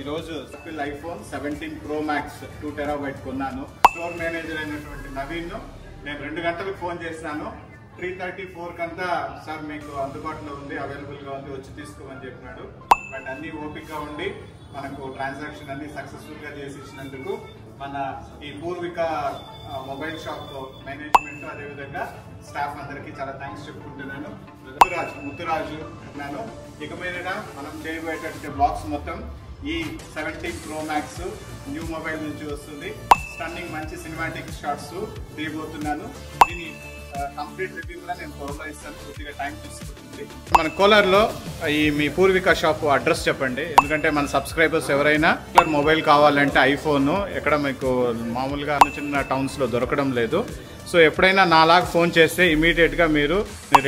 ఈరోజు Apple iPhone 17 Pro Max 2 TB కొన్నాను. Store manager అయినటువంటి నవీన్ నేను 2 గంటలకు ఫోన్ చేశాను. 3:34 కంతా సార్ మీకు అందుబాటులో ఉంది, అవైలబుల్గా ఉంది, వచ్చి తీసుకోమని చెప్పినాడు. బట్ అన్నీ ఓపికగా ఉండి మనకు ట్రాన్సాక్షన్ అన్ని సక్సెస్ఫుల్గా చేసి ఇచ్చినందుకు మన ఈ పూర్విక మొబైల్ షాప్ మేనేజ్మెంట్ అదేవిధంగా స్టాఫ్ అందరికీ చాలా థ్యాంక్స్ చెప్పుకుంటున్నాను. ముత్తురాజు అన్నాను. ఇక మీద మనం చేయబోయేటటువంటి బ్లాగ్స్ మొత్తం ఈ 17 Pro Max న్యూ మొబైల్ నుంచి వస్తుంది. స్టన్నింగ్ మంచి సినిమాటిక్ షాట్స్ తీయబోతున్నాను. దీని కంప్లీట్ రివ్యూ కూడా నేను త్వరలో ఇస్తాను, కొద్దిగా టైం తీసుకుంటుంది. మన కోలార్లో ఈ మీ పూర్విక షాప్ అడ్రస్ చెప్పండి, ఎందుకంటే మన సబ్స్క్రైబర్స్ ఎవరైనా మొబైల్ కావాలంటే ఐఫోన్ ఎక్కడ మీకు మామూలుగా చిన్న టౌన్స్లో దొరకడం లేదు. సో ఎప్పుడైనా నాలాగా ఫోన్ చేస్తే ఇమీడియట్గా మీరు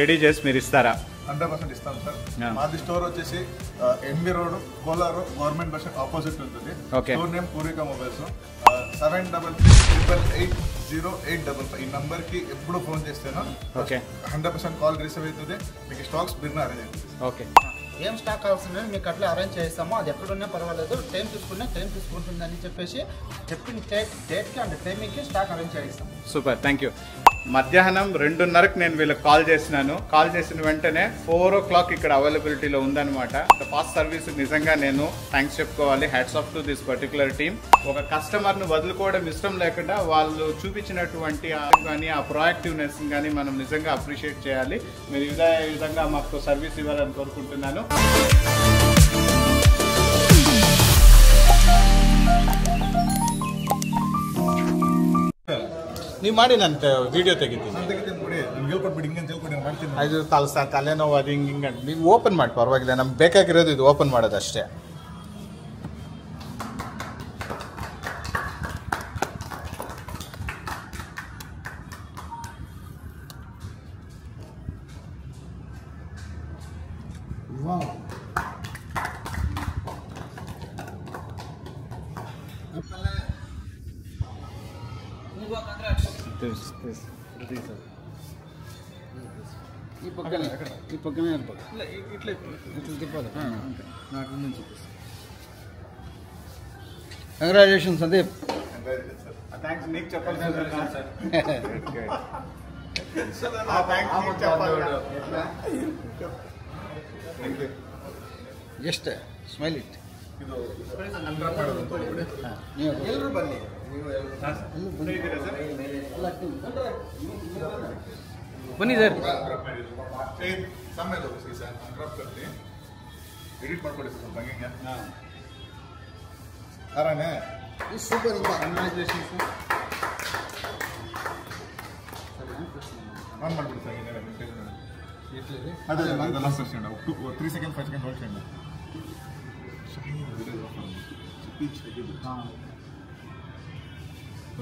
రెడీ చేసి మీరు ఇస్తారా? 100% ఇస్తాం సార్. మాది స్టోర్ వచ్చేసి MB road Kolar government bus opposite ఉంటుంది. Store name Poorvika mobiles. 73388085 ఈ నంబర్ కి ఎప్పుడు ఫోన్ చేస్తేనో 100% కాల్ రిసీవ్ అవుతుంది. మీకు స్టాక్స్ బిర్న అరేంజ్ అవుతుంది. ఓకే, ఏం స్టాక్ కావాల్సిందో మీకు అట్లా అరేంజ్ చేస్తామో, అది ఎక్కడున్నా పర్వాలేదు, టైం తీసుకుంటుంది అని చెప్పేసి చెప్పిన డేట్కి అండ్ టైమింగ్కి స్టాక్ అరేంజ్ చేస్తాం. Super, thank you. మధ్యాహ్నం 2:30కి నేను వీళ్ళకి కాల్ చేసినాను. కాల్ చేసిన వెంటనే 4 o'clock ఇక్కడ అవైలబిలిటీలో ఉందన్నమాట. ఫాస్ట్ సర్వీస్ నిజంగా నేను థ్యాంక్స్ చెప్పుకోవాలి. Hats off to this particular team. ఒక కస్టమర్ను వదులుకోవడం ఇష్టం లేకుండా వాళ్ళు చూపించినటువంటి కానీ ఆ ప్రొయాక్టివ్నెస్ కానీ మనం నిజంగా అప్రిషియేట్ చేయాలి. మీరు ఇదే విధంగా మాకు సర్వీస్ ఇవ్వాలని కోరుకుంటున్నాను. ನೀವು ಮಾಡಿ ನಾನು ವಿಡಿಯೋ ತೆಗಿತೀನಿ. ಅದು ತಲೆನೋವು ಅದು ಹಿಂಗೆ ನೀವು ಓಪನ್ ಮಾಡಿ ಪರವಾಗಿಲ್ಲ, ನಮ್ಗೆ ಬೇಕಾಗಿರೋದು ಇದು ಓಪನ್ ಮಾಡೋದು ಅಷ್ಟೇ. ఈ పక్కనే ఇట్లా తిప్పాలి. కంగ్రాచులేషన్ సందీప్. థ్యాంక్స్ నీకు చెప్పాలి. Just smile it. ಎಲ್ಲರೂ ಬನ್ನಿ. ಬನ್ನಿ ಸರ್. ಎಡಿಟ್ ಮಾಡ್ಕೊಳ್ಳಿ ಸ್ವಲ್ಪ ಹಂಗೆ. ಆರಾಮೇ ಸೂಪರ್ ಇಲ್ಲ. ಕಂಗ್ರಾಚುಲೇಷನ್ಸ್. ಆನ್ ಮಾಡ್ಬಿಡಿ ಸರ್. ಅದೇ ಲಾಸ್ಟ್ ವರ್ಷ 3 seconds 5 seconds ಹೋಲ್ಡ್ చేయండి.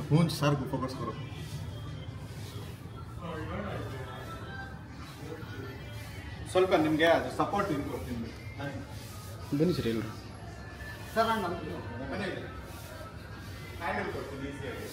ಫೋನ್ ಸರ್ ಫೋಕಸ್ करो. ಸ್ವಲ್ಪ ನಿಮಗೆ ಅದು ಸಪೋರ್ಟ್ ಕೊಡ್ತೀನಿ. ಬನ್ನಿ ಸರ್ ಎಲ್ಲರೂ. ಸರ್ ನಾನು ಹ್ಯಾಂಡಲ್ ಕೊಡ್ತೀನಿ ಈಸಿಯಾಗಿ.